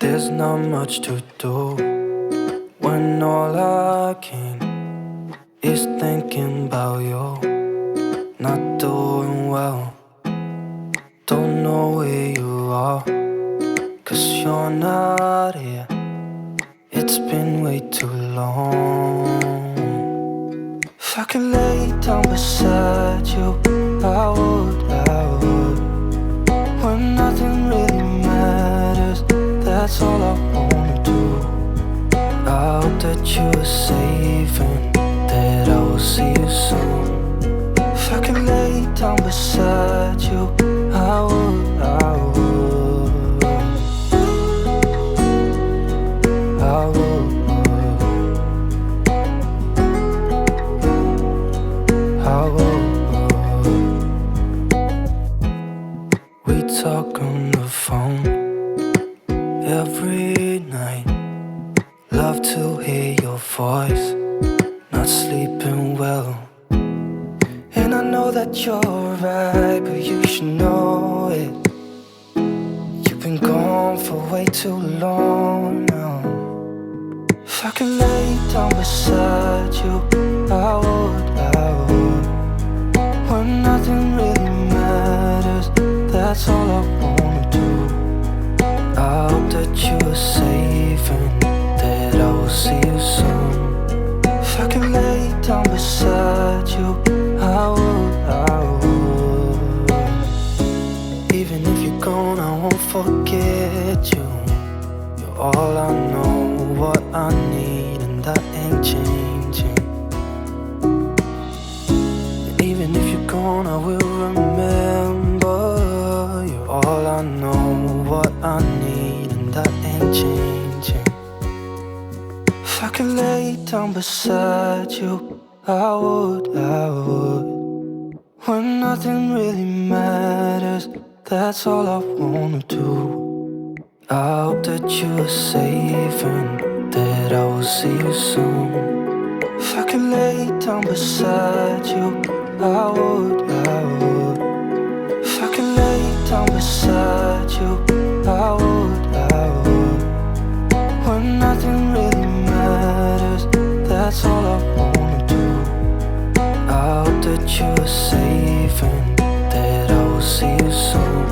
There's not much to do when all I can is thinking about you. Not doing well, don't know where you are, 'cause you're not here. It's been way too long. If I could lay down beside you, I would. When nothing really matters, that's all I wanna do. I hope that you are safe and that I will see you soon. If I could lay down beside you, I would. I would. We talk on the phone every night. Love to hear your voice. Not sleeping well, and I know that you're right, but you should know it. You've been gone for way too long now. If I could lay down beside you, I would. When nothing really matters, that's all I wanna do. I hope that you are safe and that I will see you soon. If I could lay down beside you, I would. Even if you're gone, I won't forget you. You're all I know, what I need, and that ain't changing. And even if you're gone, I will remember. You're all I know, what I need, and that ain't changing. If I could lay down beside you, I would. When nothing really matters, that's all I wanna do. I hope that you are safe and that I will see you soon. If I could lay down beside you, I would. If I could lay down beside you, I would. When nothing really matters, that's all I wanna do. I hope that you are safe and that I will see you soon.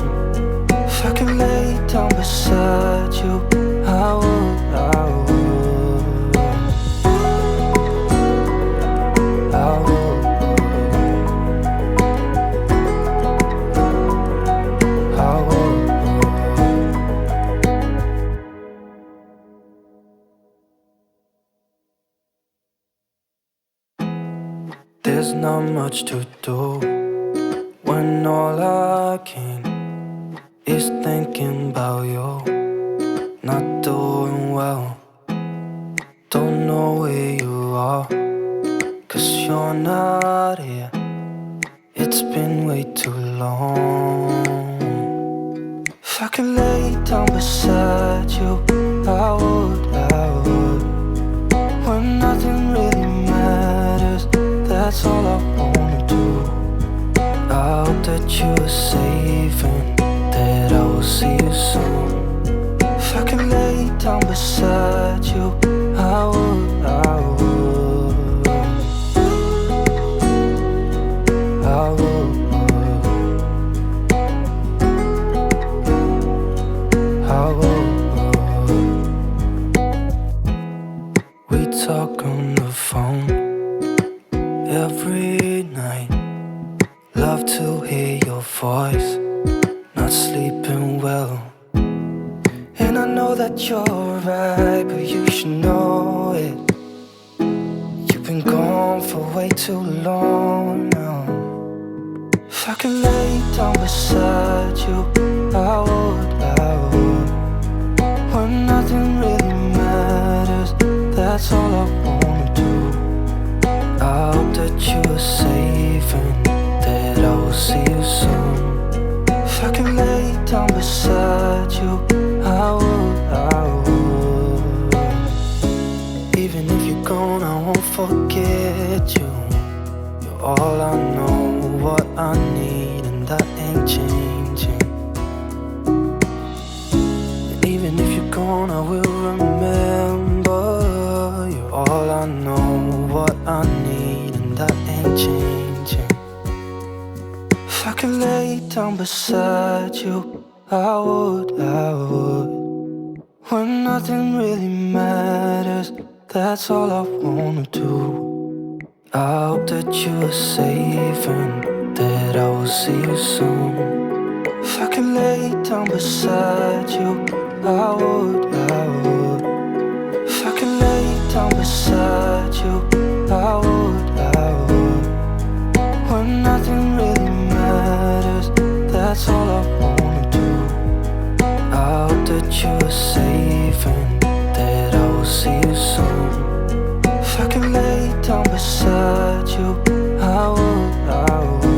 If I could lay down beside you, I would. I would. There's not much to do when all I can is thinking about you. Not doing well, don't know where you are, 'cause you're not here. It's been way too long. If I could lay down beside you, I would. When nothing really matters, that's all I wanna do. I hope that you are safe and that I will see you soon. If I could lay down beside you, I would. I would. We talk on the phone every night. Love to hear your voice. Not sleeping well, and I know that you're right, but you should know it. You've been gone for way too long now. If I could lay down beside you, I would. When nothing really matters, that's all I wanna do. I hope that you are safe and that I will see you soon. If I could lay down beside you, I would. Even if you're gone, I won't forget you. You're all I know, what I need, and that ain't changing. And even if you're gone, I will remember. You're all I know, what I need, and that ain't changing. If I could lay down beside you, I would, I would. When nothing really matters, that's all I wanna do. I hope that you are safe and that I will see you soon. If I could lay down beside you, I would, I would. If I could lay down beside you, I would, I would. When nothing really matters, that's all I wanna do. I hope that you are safe and that I will see you soon. If I could lay down beside you, I would, I would.